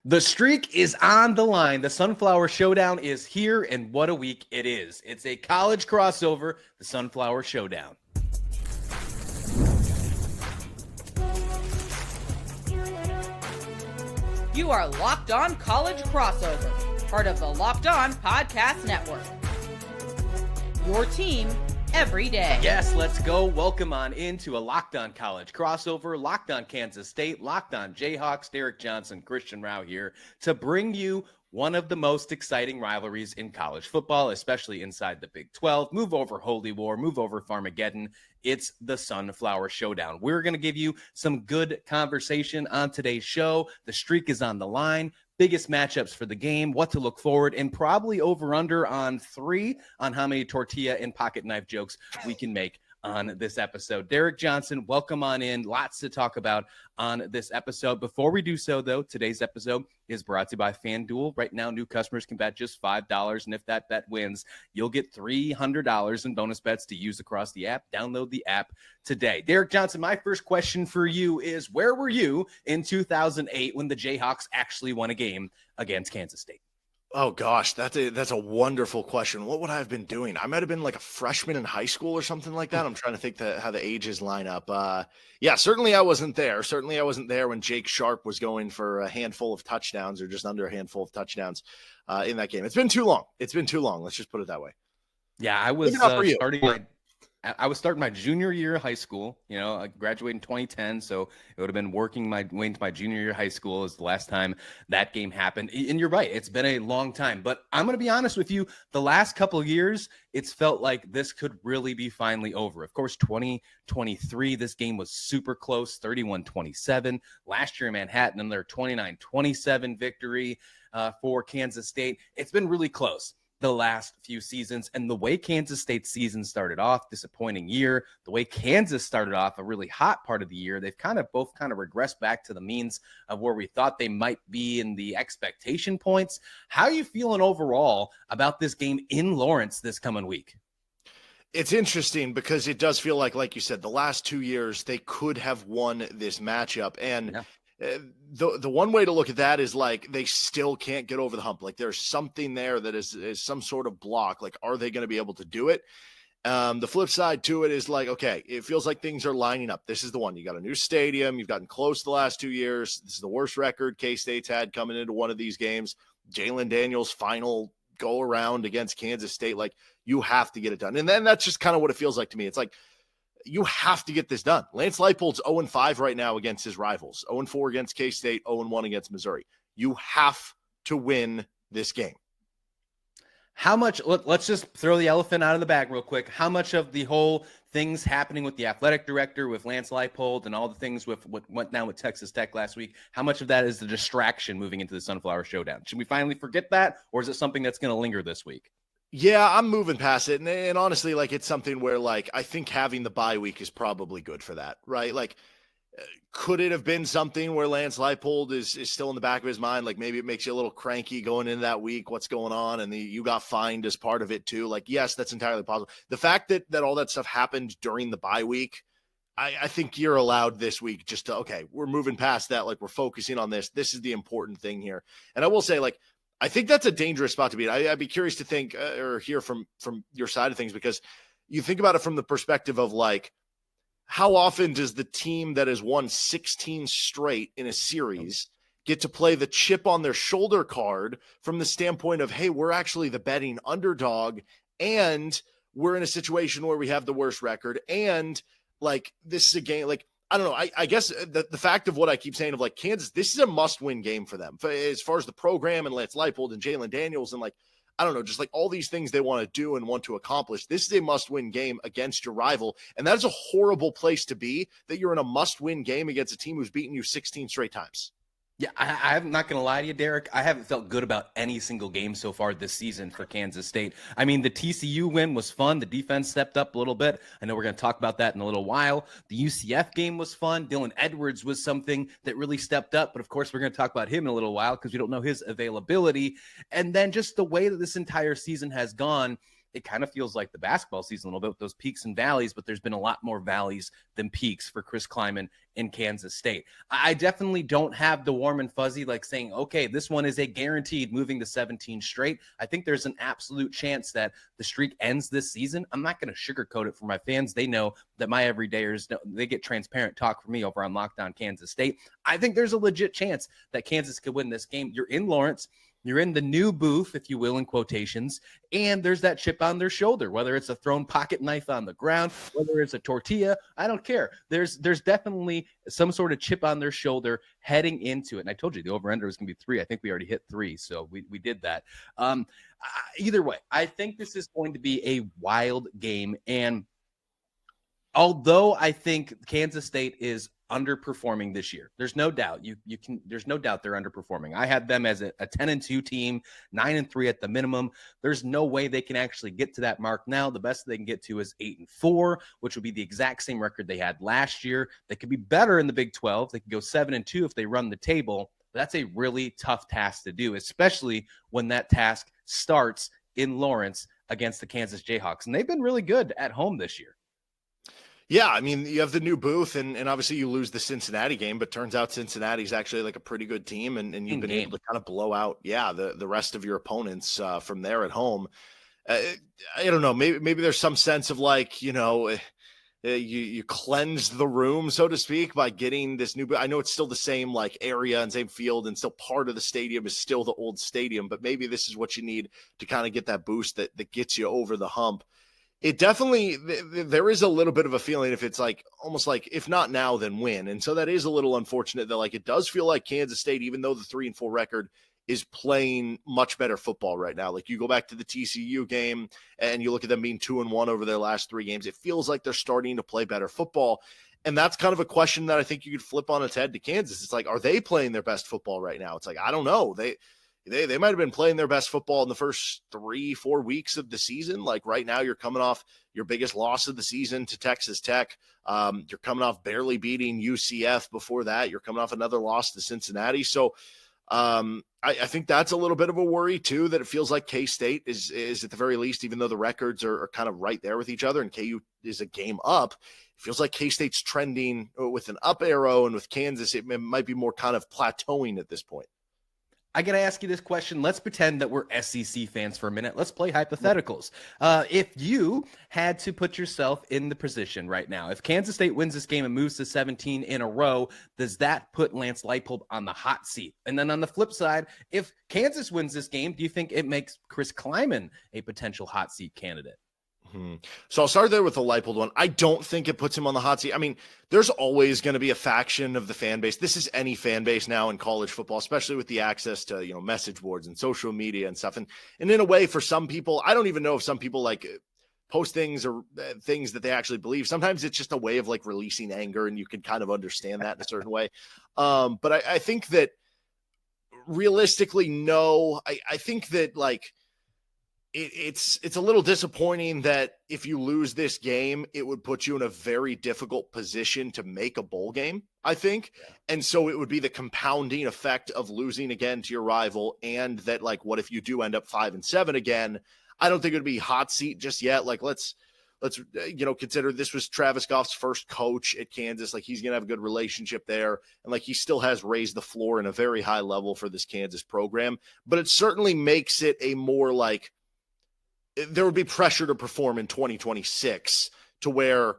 The streak is on the line. The Sunflower Showdown is here, and what a week it is. It's a college crossover, the Sunflower Showdown. You are Locked On College Crossover, part of the Locked On Podcast Network. Your team every day. Yes, let's go. Welcome on into a Locked On College crossover, Locked On Kansas State, Locked On Jayhawks, Johnson, Christian Rauh here to bring you one of the most exciting rivalries in college football, especially inside the Big 12. Move over Holy War, move over Farmageddon. It's the Sunflower Showdown. We're going to give you some good conversation on today's show. The streak is on the line. Biggest matchups for the game, what to look forward, and probably over-under on 3 on how many tortilla and pocket knife jokes we can make on this episode. Derek Johnson, welcome on in. Lots to talk about on this episode. Before we do so, though, today's episode is brought to you by FanDuel. Right now, new customers can bet just $5, and if that bet wins, you'll get $300 in bonus bets to use across the app. Download the app today. Derek Johnson, my first question for you is, where were you in 2008 when the Jayhawks actually won a game against Kansas State? Oh gosh, that's a wonderful question. What would I have been doing? I might have been like a freshman in high school or something like that. I'm trying to think how the ages line up. Yeah, certainly I wasn't there. Certainly I wasn't there when Jake Sharp was going for a handful of touchdowns or just under a handful of touchdowns in that game. It's been too long. Let's just put it that way. Yeah, I was starting my junior year of high school. You know, I graduated in 2010, so it would have been working my way into my junior year of high school is the last time that game happened. And you're right, it's been a long time. But I'm going to be honest with you, the last couple of years, it's felt like this could really be finally over. Of course, 2023, this game was super close, 31-27. Last year in Manhattan, another 29-27 victory for Kansas State. It's been really close the last few seasons, and the way Kansas State's season started off, disappointing year, the way Kansas started off a really hot part of the year, they've both regressed back to the means of where we thought they might be in the expectation points. How are you feeling overall about this game in Lawrence this coming week? It's interesting because it does feel like you said, the last 2 years they could have won this matchup, and yeah. The one way to look at that is like they still can't get over the hump. Like there's something there that is some sort of block. Like, are they going to be able to do it? The flip side to it is like, okay, it feels like things are lining up. This is the one. You got a new stadium. You've gotten close the last 2 years. This is the worst record K-State's had coming into one of these games. Jalon Daniels' final go around against Kansas State. Like, you have to get it done. And then that's just kind of what it feels like to me. It's like, you have to get this done. Lance Leipold's 0-5 right now against his rivals. 0-4 against K-State, 0-1 against Missouri. You have to win this game. How much, let's just throw the elephant out of the bag real quick. How much of the whole things happening with the athletic director, with Lance Leipold, and all the things with what went down with Texas Tech last week, how much of that is the distraction moving into the Sunflower Showdown? Should we finally forget that, or is it something that's going to linger this week? Yeah, I'm moving past it. And honestly, like, it's something where, like, I think having the bye week is probably good for that, right? Like, could it have been something where Lance Leipold is still in the back of his mind? Like, maybe it makes you a little cranky going into that week. What's going on? And you got fined as part of it too. Like, yes, that's entirely possible. The fact that all that stuff happened during the bye week, I think you're allowed this week just to, okay, we're moving past that. Like, we're focusing on this. This is the important thing here. And I will say, like, I think that's a dangerous spot to be in. I'd be curious to think or hear from your side of things, because you think about it from the perspective of, like, how often does the team that has won 16 straight in a series get to play the chip on their shoulder card from the standpoint of, hey, we're actually the betting underdog, and we're in a situation where we have the worst record, and, like, this is a game, like, I don't know. I guess the fact of what I keep saying of, like, Kansas, this is a must-win game for them as far as the program and Lance Leipold and Jalon Daniels and, like, I don't know, just like all these things they want to do and want to accomplish. This is a must-win game against your rival, and that is a horrible place to be, that you're in a must-win game against a team who's beaten you 16 straight times. Yeah, I'm not going to lie to you, Derek. I haven't felt good about any single game so far this season for Kansas State. I mean, the TCU win was fun. The defense stepped up a little bit. I know we're going to talk about that in a little while. The UCF game was fun. Dylan Edwards was something that really stepped up. But, of course, we're going to talk about him in a little while because we don't know his availability. And then just the way that this entire season has gone, it kind of feels like the basketball season a little bit with those peaks and valleys, but there's been a lot more valleys than peaks for Chris Kleiman in Kansas State. I definitely don't have the warm and fuzzy like saying, okay, this one is a guaranteed moving to 17 straight. I think there's an absolute chance that the streak ends this season. I'm not going to sugarcoat it for my fans. They know that my everydayers, they get transparent talk from me over on Locked On Kansas State. I think there's a legit chance that Kansas could win this game. You're in Lawrence. You're in the new booth, if you will, in quotations, and there's that chip on their shoulder, whether it's a thrown pocket knife on the ground, whether it's a tortilla, I don't care. There's definitely some sort of chip on their shoulder heading into it. And I told you the over-under was going to be 3. I think we already hit 3, so we did that. Either way, I think this is going to be a wild game. And although I think Kansas State is underperforming this year, there's no doubt there's no doubt they're underperforming. I had them as a 10-2 team, 9-3 at the minimum. There's no way they can actually get to that mark now. The best they can get to is 8-4, which would be the exact same record they had last year. They could be better in the Big 12. They could go 7-2 if they run the table. But that's a really tough task to do, especially when that task starts in Lawrence against the Kansas Jayhawks. And they've been really good at home this year. Yeah, I mean, you have the new booth, and obviously you lose the Cincinnati game, but turns out Cincinnati's actually like a pretty good team, and you've been able to kind of blow out, the rest of your opponents from there at home. I don't know, maybe there's some sense of like, you cleansed the room, so to speak, by getting this new. I know it's still the same like area and same field, and still part of the stadium is still the old stadium, but maybe this is what you need to kind of get that boost that gets you over the hump. It definitely, there is a little bit of a feeling if it's like, almost like, if not now, then when. And so that is a little unfortunate that like, it does feel like Kansas State, even though the 3-4 record is playing much better football right now. Like you go back to the TCU game and you look at them being 2-1 over their last 3 games. It feels like they're starting to play better football. And that's kind of a question that I think you could flip on its head to Kansas. It's like, are they playing their best football right now? It's like, I don't know. They might have been playing their best football in the first 3-4 weeks of the season. Like right now, you're coming off your biggest loss of the season to Texas Tech. You're coming off barely beating UCF before that. You're coming off another loss to Cincinnati. So I think that's a little bit of a worry too, that it feels like K-State is at the very least, even though the records are kind of right there with each other and KU is a game up, it feels like K-State's trending with an up arrow, and with Kansas, it might be more kind of plateauing at this point. I got to ask you this question. Let's pretend that we're SEC fans for a minute. Let's play hypotheticals. If you had to put yourself in the position right now, if Kansas State wins this game and moves to 17 in a row, does that put Lance Leipold on the hot seat? And then on the flip side, if Kansas wins this game, do you think it makes Chris Kleiman a potential hot seat candidate? So I'll start there with the Leipold one. I don't think it puts him on the hot seat. I mean, there's always going to be a faction of the fan base. This is any fan base now in college football, especially with the access to, message boards and social media and stuff. And in a way, for some people, I don't even know if some people like post things or things that they actually believe. Sometimes it's just a way of like releasing anger, and you can kind of understand that in a certain way. But I think that realistically, no, I think that like, it's a little disappointing that if you lose this game, it would put you in a very difficult position to make a bowl game, I think. Yeah. And so it would be the compounding effect of losing again to your rival. And that like, what if you do end up 5-7 again? I don't think it would be hot seat just yet. Like let's consider this was Travis Goff's first coach at Kansas. Like he's going to have a good relationship there. And like, he still has raised the floor in a very high level for this Kansas program, but it certainly makes it a more like, there would be pressure to perform in 2026 to where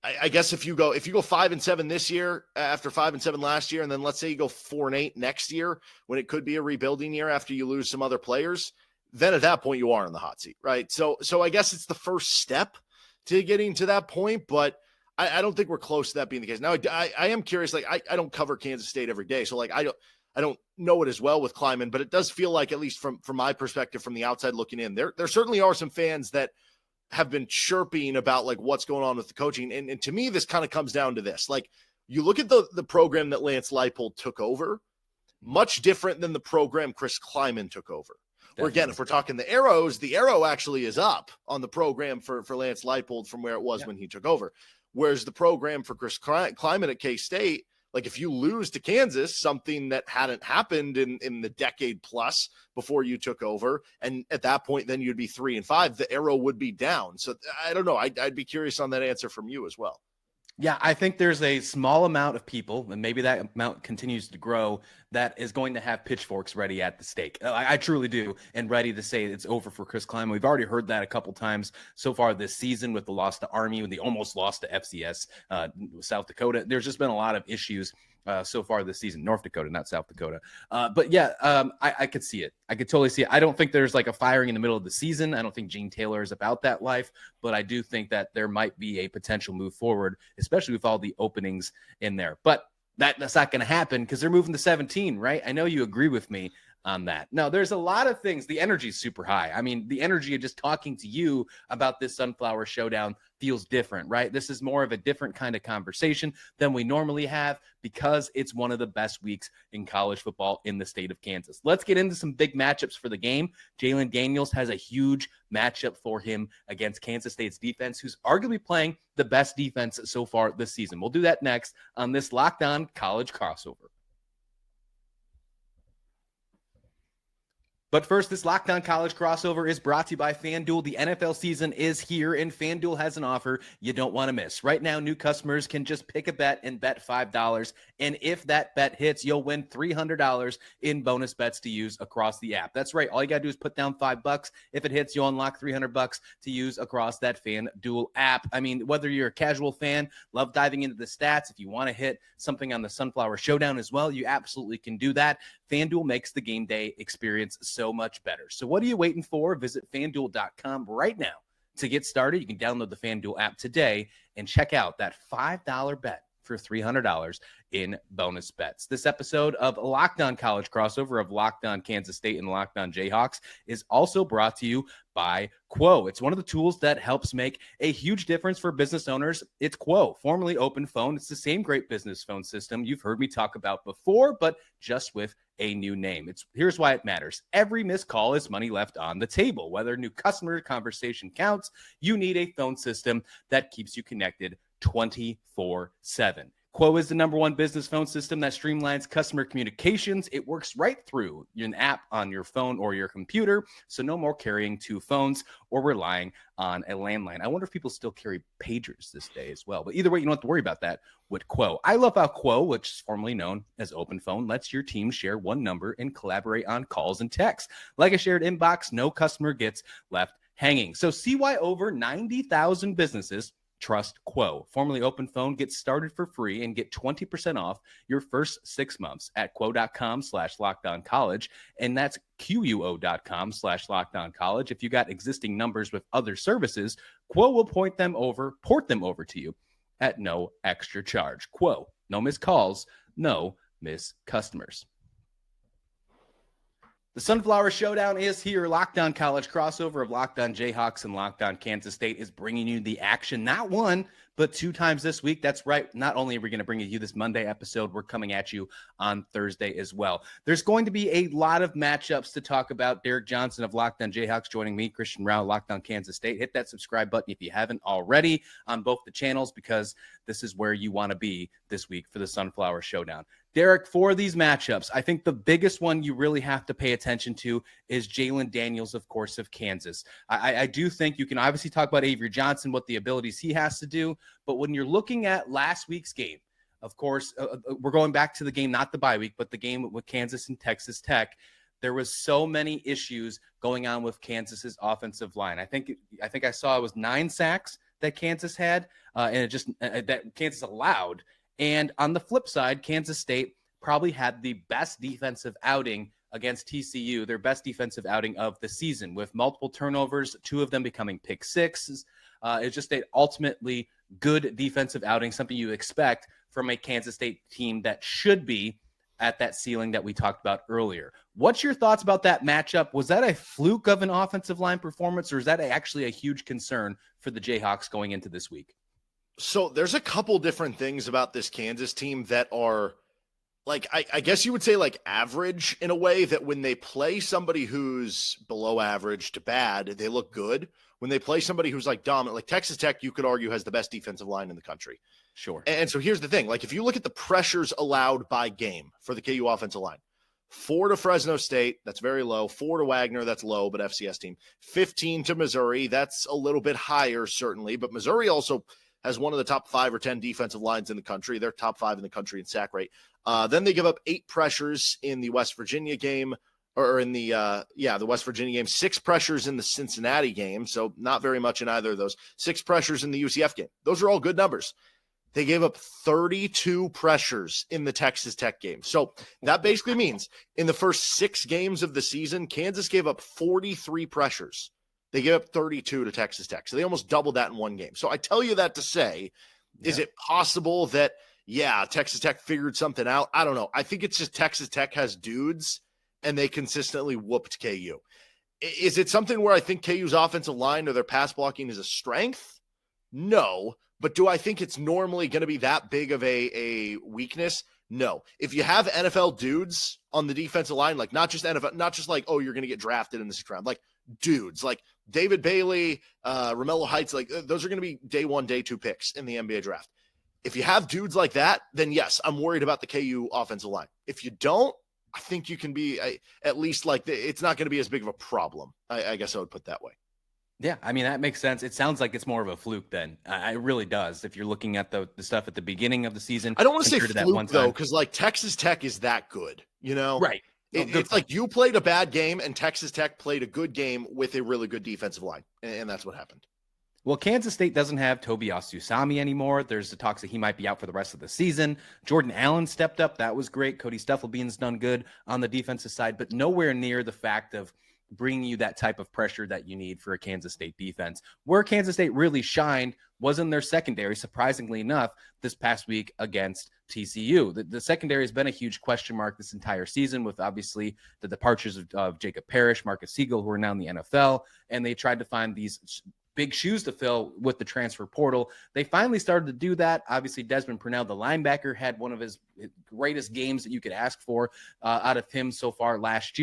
I guess if you go 5-7 this year after 5-7 last year, and then let's say you go 4-8 next year when it could be a rebuilding year after you lose some other players, then at that point you are in the hot seat, right? So I guess it's the first step to getting to that point, but I don't think we're close to that being the case. Now I am curious, like I don't cover Kansas State every day, so like I don't know it as well with Kleiman, but it does feel like, at least from my perspective, from the outside looking in, there certainly are some fans that have been chirping about like what's going on with the coaching. And to me, this kind of comes down to this. Like you look at the program that Lance Leipold took over, much different than the program Chris Kleiman took over. Or again, if we're talking the arrow actually is up on the program for Lance Leipold from where it was when he took over. Whereas the program for Chris Kleiman at K-State Like if you lose to Kansas, something that hadn't happened in the decade plus before you took over, and at that point, then you'd be 3-5, the arrow would be down. So I don't know. I'd be curious on that answer from you as well. Yeah, I think there's a small amount of people, and maybe that amount continues to grow, that is going to have pitchforks ready at the stake. I truly do, and ready to say it's over for Chris Kleiman. We've already heard that a couple times so far this season with the loss to Army, when they almost lost to FCS, South Dakota. There's just been a lot of issues so far this season. North Dakota, not South Dakota. But yeah, I could see it. I could totally see it. I don't think there's like a firing in the middle of the season. I don't think Gene Taylor is about that life, but I do think that there might be a potential move forward, especially with all the openings in there. But that's not going to happen because they're moving to 17, right? I know you agree with me on that. No, there's a lot of things. The energy is super high. I mean, the energy of just talking to you about this Sunflower Showdown feels different, right? This is more of a different kind of conversation than we normally have because it's one of the best weeks in college football in the state of Kansas. Let's get into some big matchups for the game. Jalon Daniels has a huge matchup for him against Kansas State's defense, who's arguably playing the best defense so far this season. We'll do that next on this Locked On College Crossover. But first, this Locked On College Crossover is brought to you by FanDuel. The NFL season is here, and FanDuel has an offer you don't want to miss. Right now, new customers can just pick a bet and bet $5. And if that bet hits, you'll win $300 in bonus bets to use across the app. That's right. All you got to do is put down $5. If it hits, you'll unlock $300 to use across that FanDuel app. I mean, whether you're a casual fan, love diving into the stats, if you want to hit something on the Sunflower Showdown as well, you absolutely can do that. FanDuel makes the game day experience so much better. So what are you waiting for? Visit FanDuel.com right now to get started. You can download the FanDuel app today and check out that $5 bet for $300 in bonus bets. This episode of Locked On College Crossover of Locked On Kansas State and Locked On Jayhawks is also brought to you by Quo. It's one of the tools that helps make a huge difference for business owners. It's Quo, formerly Open Phone. It's the same great business phone system you've heard me talk about before, but just with a new name. Here's why it matters. Every missed call is money left on the table. Whether a new customer conversation counts, you need a phone system that keeps you connected 24/7. Quo is the #1 business phone system that streamlines customer communications. It works right through an app on your phone or your computer, so no more carrying two phones or relying on a landline. I wonder if people still carry pagers this day as well. But either way, you don't have to worry about that with Quo. I love how Quo, which is formerly known as Open Phone, lets your team share one number and collaborate on calls and texts. Like a shared inbox, no customer gets left hanging. So see why over 90,000 businesses trust Quo. Formerly Open Phone. Get started for free and get 20% off your first 6 months at quo.com/lockedoncollege. And that's QUO.com/lockedoncollege. If you got existing numbers with other services, Quo will port them over to you at no extra charge. Quo, no missed calls, no missed customers. The Sunflower Showdown is here. Locked On College Crossover of Locked On Jayhawks and Locked On Kansas State is bringing you the action, not one, but 2 times this week. That's right. Not only are we going to bring you this Monday episode, we're coming at you on Thursday as well. There's going to be a lot of matchups to talk about. Derek Johnson of Locked On Jayhawks joining me, Christian Rauh, Locked On Kansas State. Hit that subscribe button if you haven't already on both the channels, because this is where you want to be this week for the Sunflower Showdown. Derek, for these matchups, I think the biggest one you really have to pay attention to is Jalon Daniels, of course, of Kansas. I do think you can obviously talk about Avery Johnson, what the abilities he has to do, but when you're looking at last week's game, of course, we're going back to the game, not the bye week, but the game with Kansas and Texas Tech. There was so many issues going on with Kansas's offensive line. I think I saw it was 9 sacks that Kansas had, and it just that Kansas allowed. And on the flip side, Kansas State probably had the best defensive outing against TCU, their best defensive outing of the season, with multiple turnovers, 2 of them becoming pick sixes. It's just an ultimately good defensive outing, something you expect from a Kansas State team that should be at that ceiling that we talked about earlier. What's your thoughts about that matchup? Was that a fluke of an offensive line performance, or is that actually a huge concern for the Jayhawks going into this week? So there's a couple different things about this Kansas team that are, like, I guess you would say like average in a way, that when they play somebody who's below average to bad, they look good. when they play somebody who's like dominant, like Texas Tech, you could argue has the best defensive line in the country. Sure. And so here's the thing. Like, if you look at the pressures allowed by game for the KU offensive line, 4 to Fresno State, that's very low. 4 to Wagner, that's low, but FCS team. 15 to Missouri, that's a little bit higher, certainly. But Missouri also has one of the top 5 or 10 defensive lines in the country. They're top 5 in the country in sack rate. Then they give up 8 pressures in the West Virginia game, or in the West Virginia game, 6 pressures in the Cincinnati game. So not very much in either of those. 6 pressures in the UCF game. Those are all good numbers. They gave up 32 pressures in the Texas Tech game. So that basically means in the first 6 games of the season, Kansas gave up 43 pressures. They gave up 32 to Texas Tech. So they almost doubled that in one game. So I tell you that to say, is it possible that, Texas Tech figured something out? I don't know. I think it's just Texas Tech has dudes and they consistently whooped KU. Is it something where I think KU's offensive line or their pass blocking is a strength? No. But do I think it's normally going to be that big of a weakness? No. If you have NFL dudes on the defensive line, like not just NFL, not just like, oh, you're going to get drafted in the 6th round, like dudes like David Bailey, Romello Heights, like those are going to be day 1, day 2 picks in the NBA draft. If you have dudes like that, then yes, I'm worried about the KU offensive line. If you don't, I think you can be at least like it's not going to be as big of a problem. I guess I would put that way. Yeah, I mean, that makes sense. It sounds like it's more of a fluke then. It really does. If you're looking at the stuff at the beginning of the season. I don't want to say fluke, though, because like Texas Tech is that good, you know? Right. It's like you played a bad game and Texas Tech played a good game with a really good defensive line, and that's what happened. Well, Kansas State doesn't have Tobias Usami anymore. There's the talks that he might be out for the rest of the season. Jordan Allen stepped up. That was great. Cody Stufflebean's done good on the defensive side, but nowhere near the fact of bringing you that type of pressure that you need for a Kansas State defense. Where Kansas State really shined was in their secondary, surprisingly enough, this past week against TCU. The secondary has been a huge question mark this entire season with obviously the departures of Jacob Parrish, Marcus Siegel, who are now in the NFL, and they tried to find these big shoes to fill with the transfer portal. They finally started to do that. Obviously, Desmond Purnell, the linebacker, had one of his greatest games that you could ask for out of him so far last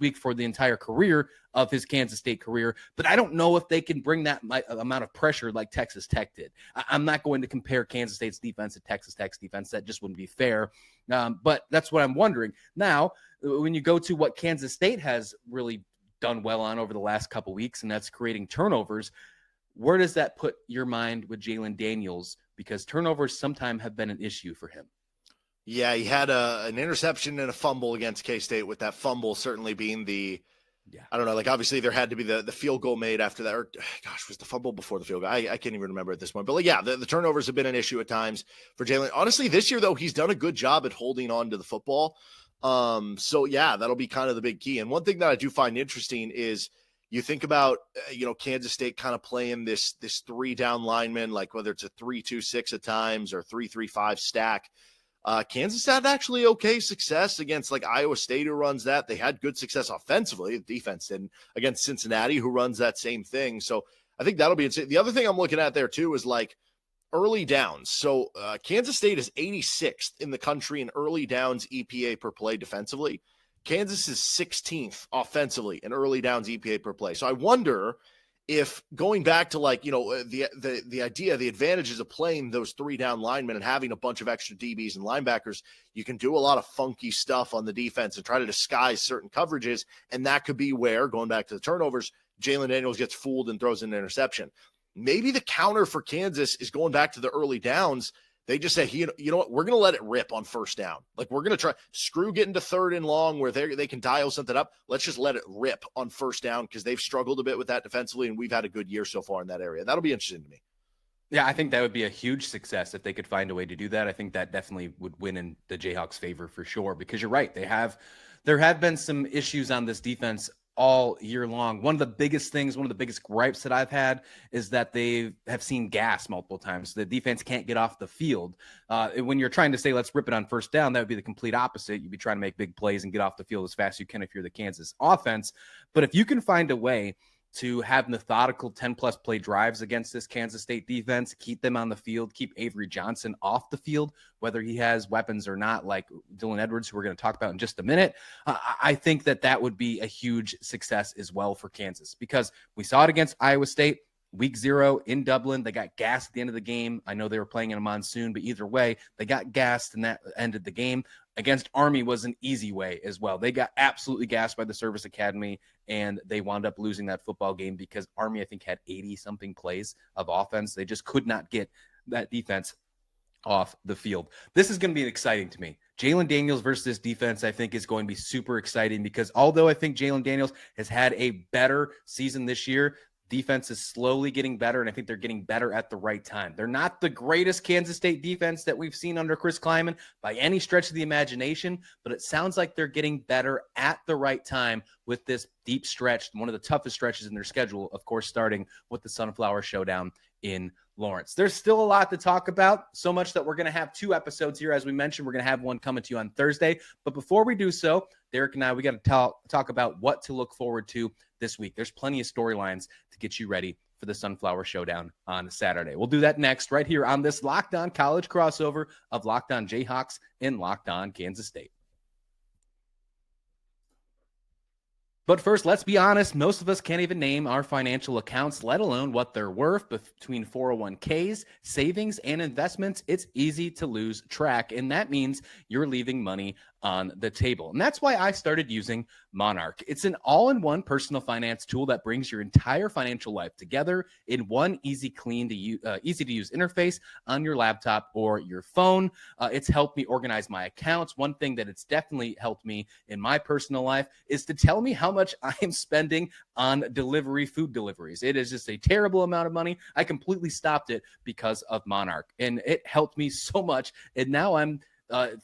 week for the entire career of his Kansas State career. But I don't know if they can bring that amount of pressure like Texas Tech did. I'm not going to compare Kansas State's defense to Texas Tech's defense. That just wouldn't be fair. But that's what I'm wondering. Now, when you go to what Kansas State has really done well on over the last couple weeks, and that's creating turnovers. Where does that put your mind with Jalon Daniels? Because turnovers sometimes have been an issue for him. Yeah, he had an interception and a fumble against K-State, with that fumble certainly being I don't know, like obviously there had to be the field goal made after that, or gosh, was the fumble before the field goal? I can't even remember at this point. But like, yeah, the turnovers have been an issue at times for Jalon. Honestly, this year though, he's done a good job at holding on to the football. So yeah, that'll be kind of the big key. And one thing that I do find interesting is you think about, Kansas State kind of playing this 3-down lineman, like whether it's a 3-2-6 at times or 3-3-5 stack. Kansas had actually okay success against like Iowa State, who runs that. They had good success offensively. The defense didn't, against Cincinnati, who runs that same thing. So I think that'll be insane. The other thing I'm looking at there too is like early downs. So Kansas State is 86th in the country in early downs EPA per play defensively. Kansas is 16th offensively in early downs EPA per play. So I wonder if going back to like, the idea, the advantages of playing those 3-down linemen and having a bunch of extra DBs and linebackers, you can do a lot of funky stuff on the defense and try to disguise certain coverages. And that could be where, going back to the turnovers, Jalon Daniels gets fooled and throws an interception. Maybe the counter for Kansas is going back to the early downs. They just say, you know what, we're going to let it rip on first down. Like we're going to try, screw getting to 3rd and long where they can dial something up. Let's just let it rip on first down, because they've struggled a bit with that defensively, and we've had a good year so far in that area. That'll be interesting to me. Yeah, I think that would be a huge success if they could find a way to do that. I think that definitely would win in the Jayhawks' favor for sure, because you're right. There have been some issues on this defense all year long. One of the biggest gripes that I've had is that they have seen gas multiple times. The defense can't get off the field. When you're trying to say, let's rip it on first down, that would be the complete opposite. You'd be trying to make big plays and get off the field as fast as you can if you're the Kansas offense. But if you can find a way to have methodical 10-plus play drives against this Kansas State defense, keep them on the field, keep Avery Johnson off the field, whether he has weapons or not, like Dylan Edwards, who we're going to talk about in just a minute. I think that would be a huge success as well for Kansas, because we saw it against Iowa State. Week 0 in Dublin, they got gassed at the end of the game. I know they were playing in a monsoon, but either way, they got gassed and that ended the game. Against Army was an easy way as well. They got absolutely gassed by the Service Academy, and they wound up losing that football game because Army, I think, had 80-something plays of offense. They just could not get that defense off the field. This is going to be exciting to me. Jalon Daniels versus this defense, I think, is going to be super exciting, because although I think Jalon Daniels has had a better season this year, defense is slowly getting better, and I think they're getting better at the right time. They're not the greatest Kansas State defense that we've seen under Chris Kleiman by any stretch of the imagination, but it sounds like they're getting better at the right time with this deep stretch, one of the toughest stretches in their schedule, of course, starting with the Sunflower Showdown in Lawrence. There's still a lot to talk about, so much that we're going to have 2 episodes here. As we mentioned, we're going to have one coming to you on Thursday. But before we do so, Derek and I, we got to talk about what to look forward to this week. There's plenty of storylines to get you ready for the Sunflower Showdown on Saturday. We'll do that next, right here on this Locked On College crossover of Locked On Jayhawks and Locked On Kansas State. But first, let's be honest, most of us can't even name our financial accounts, let alone what they're worth. Between 401ks, savings, and investments, it's easy to lose track, and that means you're leaving money on the table. And that's why I started using Monarch. It's an all-in-one personal finance tool that brings your entire financial life together in one easy to use interface on your laptop or your phone. It's helped me organize my accounts. One thing that it's definitely helped me in my personal life is to tell me how much I am spending on food deliveries. It is just a terrible amount of money. I completely stopped it because of Monarch, and it helped me so much. And now I'm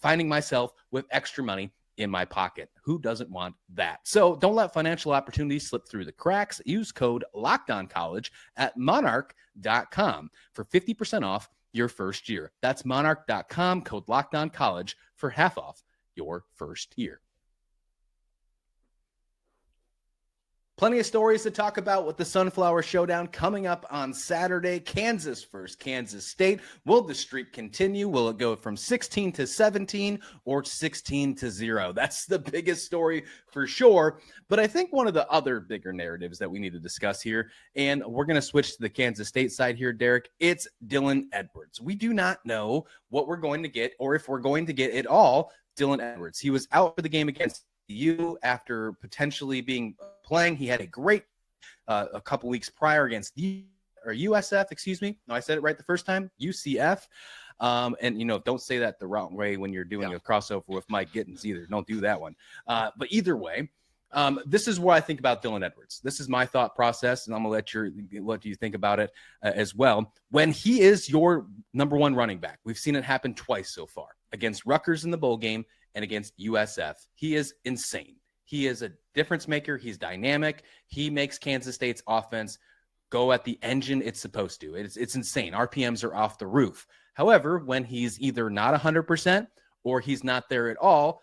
finding myself with extra money in my pocket. Who doesn't want that? So don't let financial opportunities slip through the cracks. Use code LOCKEDONCollege at monarch.com for 50% off your first year. That's monarch.com, code LOCKEDONCollege for half off your first year. Plenty of stories to talk about with the Sunflower Showdown coming up on Saturday. Kansas versus Kansas State. Will the streak continue? Will it go from 16 to 17 or 16 to 0? That's the biggest story for sure. But I think one of the other bigger narratives that we need to discuss here, and we're going to switch to the Kansas State side here, Derek, it's Dylan Edwards. We do not know what we're going to get, or if we're going to get at all Dylan Edwards. He was out for the game against TCU after potentially playing. He had a great a couple weeks prior against USF, excuse me. No, I said it right the first time, UCF. And, don't say that the wrong way when you're doing a crossover with Mike Gittins either. Don't do that one. But either way, this is what I think about Dylan Edwards. This is my thought process, and I'm going to let what do you think about it as well. When he is your number one running back, we've seen it happen twice so far, against Rutgers in the bowl game and against USF. He is insane. He is a difference maker. He's dynamic. He makes Kansas State's offense go at the engine it's supposed to. It's insane. RPMs are off the roof. However, when he's either not 100% or he's not there at all,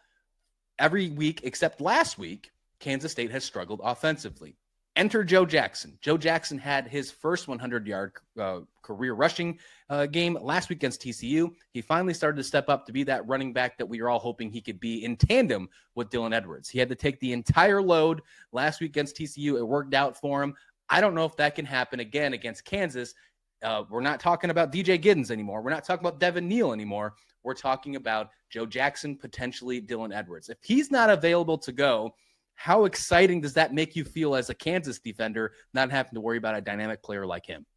every week except last week, Kansas State has struggled offensively. Enter Joe Jackson. Joe Jackson had his first 100-yard career rushing game last week against TCU. He finally started to step up to be that running back that we were all hoping he could be in tandem with Dylan Edwards. He had to take the entire load last week against TCU. It worked out for him. I don't know if that can happen again against Kansas. We're not talking about DJ Giddens anymore. We're not talking about Devin Neal anymore. We're talking about Joe Jackson, potentially Dylan Edwards. If he's not available to go, how exciting does that make you feel as a Kansas defender, not having to worry about a dynamic player like him?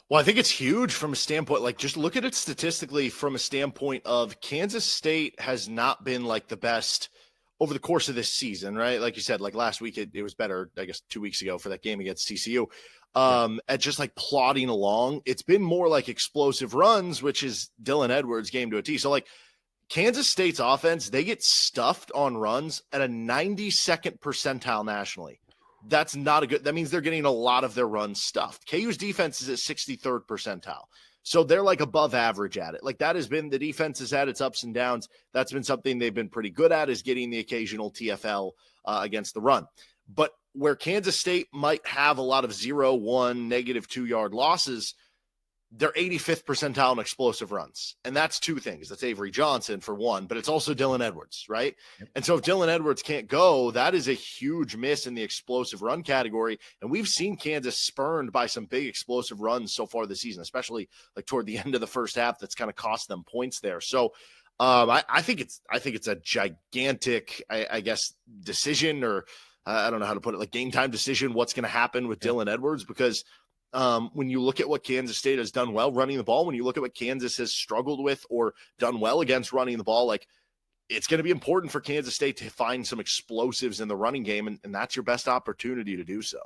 Well, I think it's huge from a standpoint, like just look at it statistically from a standpoint of Kansas State has not been like the best over the course of this season, right? Like you said, like last week, it was better, I guess 2 weeks ago for that game against TCU. At just like plodding along, it's been more like explosive runs, which is Dylan Edwards' game to a T. So like Kansas State's offense, they get stuffed on runs at a 92nd percentile nationally. That's not a good, that means they're getting a lot of their runs stuffed. KU's defense is at 63rd percentile. So they're like above average at it. Like that has been, the defense has had its ups and downs. That's been something they've been pretty good at, is getting the occasional TFL against the run. But where Kansas State might have a lot of 0-1, -2-yard losses, they're 85th percentile in explosive runs. And that's two things. That's Avery Johnson for one, but it's also Dylan Edwards, right? Yep. And so if Dylan Edwards can't go, that is a huge miss in the explosive run category. And we've seen Kansas spurned by some big explosive runs so far this season, especially like toward the end of the first half. That's kind of cost them points there. So I think it's a gigantic, I guess, decision, or I don't know how to put it, like game time decision, what's going to happen with Dylan Edwards, because when you look at what Kansas State has done well running the ball, when you look at what Kansas has struggled with or done well against running the ball, like it's going to be important for Kansas State to find some explosives in the running game, and that's your best opportunity to do so.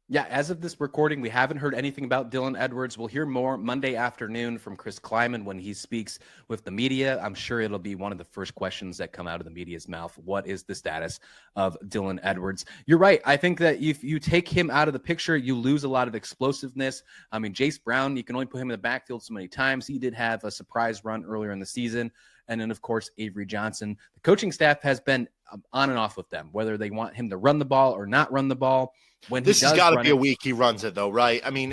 Yeah, as of this recording, we haven't heard anything about Dylan Edwards. We'll hear more Monday afternoon from Chris Kleiman when he speaks with the media. I'm sure it'll be one of the first questions that come out of the media's mouth. What is the status of Dylan Edwards? You're right. I think that if you take him out of the picture, you lose a lot of explosiveness. I mean, Jace Brown, you can only put him in the backfield so many times. He did have a surprise run earlier in the season. And then, of course, Avery Johnson. The coaching staff has been on and off with them, whether they want him to run the ball or not run the ball. When this has got to be a week he runs it, though, right? I mean,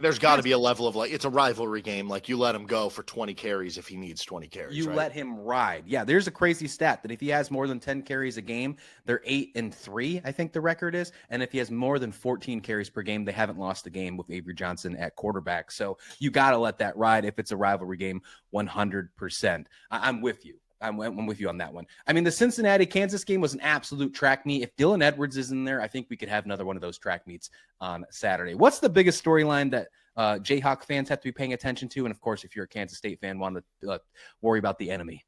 there's got to be a level of, like, it's a rivalry game. Like, you let him go for 20 carries if he needs 20 carries. You let him ride. Yeah, there's a crazy stat that if he has more than 10 carries a game, they're 8-3, I think the record is. And if he has more than 14 carries per game, they haven't lost a game with Avery Johnson at quarterback. So you got to let that ride if it's a rivalry game 100%. I'm with you. I'm with you on that one. I mean, the Cincinnati-Kansas game was an absolute track meet. If Dylan Edwards is in there, I think we could have another one of those track meets on Saturday. What's the biggest storyline that Jayhawk fans have to be paying attention to? And, of course, if you're a Kansas State fan, want to worry about the enemy.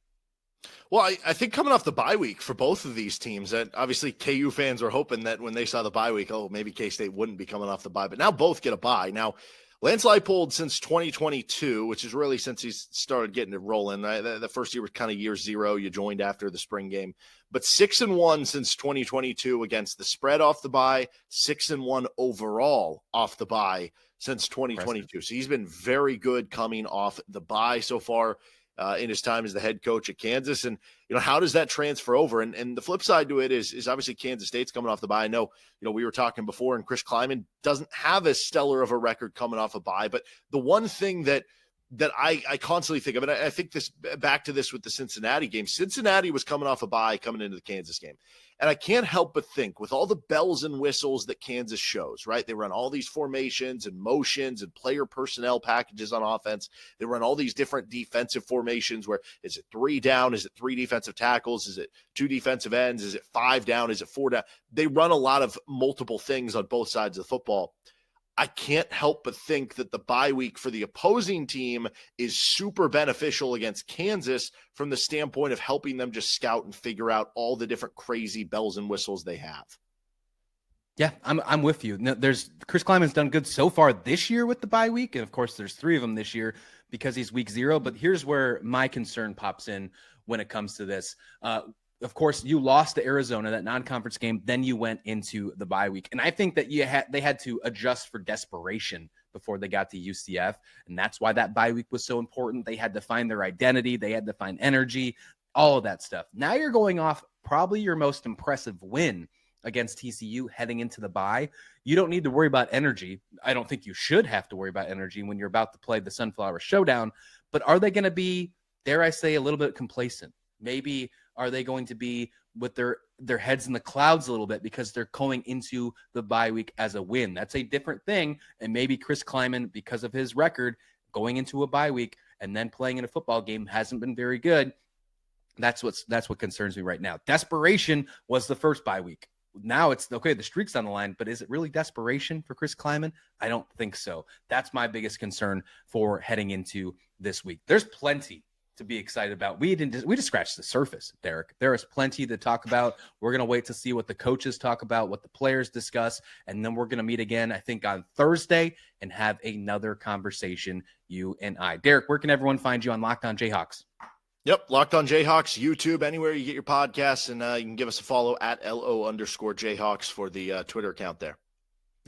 Well, I think coming off the bye week for both of these teams, that obviously KU fans were hoping that when they saw the bye week, maybe K-State wouldn't be coming off the bye. But now both get a bye. Now, Lance Leipold since 2022, which is really since he's started getting it rolling. The first year was kind of year zero. You joined after the spring game. But 6-1 since 2022 against the spread off the bye, 6-1 overall off the bye since 2022. Impressive. So he's been very good coming off the bye so far in his time as the head coach at Kansas. And, how does that transfer over? And the flip side to it is obviously Kansas State's coming off the bye. I know, we were talking before, and Chris Kleiman doesn't have as stellar of a record coming off a bye. But the one thing that I constantly think of, and I think this back to this with the Cincinnati game. Cincinnati was coming off a bye coming into the Kansas game. And I can't help but think, with all the bells and whistles that Kansas shows, right? They run all these formations and motions and player personnel packages on offense. They run all these different defensive formations where is it 3 down? Is it 3 defensive tackles? Is it 2 defensive ends? Is it 5 down? Is it 4 down? They run a lot of multiple things on both sides of the football. I can't help but think that the bye week for the opposing team is super beneficial against Kansas from the standpoint of helping them just scout and figure out all the different crazy bells and whistles they have. Yeah, I'm with you. There's Chris Kleiman's done good so far this year with the bye week, and of course there's 3 of them this year because he's week 0. But here's where my concern pops in when it comes to this. Of course, you lost to Arizona, that non-conference game. Then you went into the bye week. And I think that they had to adjust for desperation before they got to UCF. And that's why that bye week was so important. They had to find their identity. They had to find energy, all of that stuff. Now you're going off probably your most impressive win against TCU heading into the bye. You don't need to worry about energy. I don't think you should have to worry about energy when you're about to play the Sunflower Showdown. But are they going to be, dare I say, a little bit complacent? Maybe are they going to be with their heads in the clouds a little bit because they're going into the bye week as a win? That's a different thing. And maybe Chris Kleiman, because of his record, going into a bye week and then playing in a football game hasn't been very good. That's what concerns me right now. Desperation was the first bye week. Now it's okay. The streak's on the line, but is it really desperation for Chris Kleiman? I don't think so. That's my biggest concern for heading into this week. There's plenty to be excited about. We just scratched the surface, Derek. There is plenty to talk about. We're going to wait to see what the coaches talk about, what the players discuss, and then we're going to meet again, I think, on Thursday and have another conversation, you and I. Derek, where can everyone find you on Locked On Jayhawks? Yep, Locked On Jayhawks, YouTube, anywhere you get your podcasts, and you can give us a follow at LO_Jayhawks for the Twitter account there.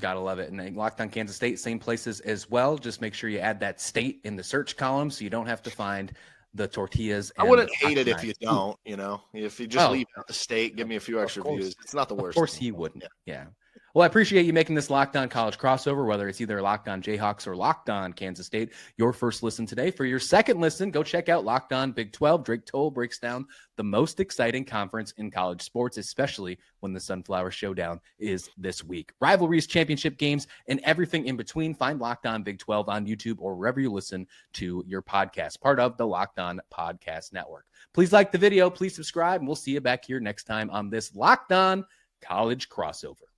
Gotta love it. And Locked On Kansas State, same places as well. Just make sure you add that state in the search column so you don't have to find the tortillas. I wouldn't hate it if you don't, if you just leave out the state, give me a few extra views. It's not the worst. Of course he wouldn't. Yeah. Well, I appreciate you making this Locked On College crossover, whether it's either Locked On Jayhawks or Locked On Kansas State. Your first listen today. For your second listen, go check out Locked On Big 12. Drake Toll breaks down the most exciting conference in college sports, especially when the Sunflower Showdown is this week. Rivalries, championship games, and everything in between. Find Locked On Big 12 on YouTube or wherever you listen to your podcast, part of the Locked On Podcast Network. Please like the video, please subscribe, and we'll see you back here next time on this Locked On College crossover.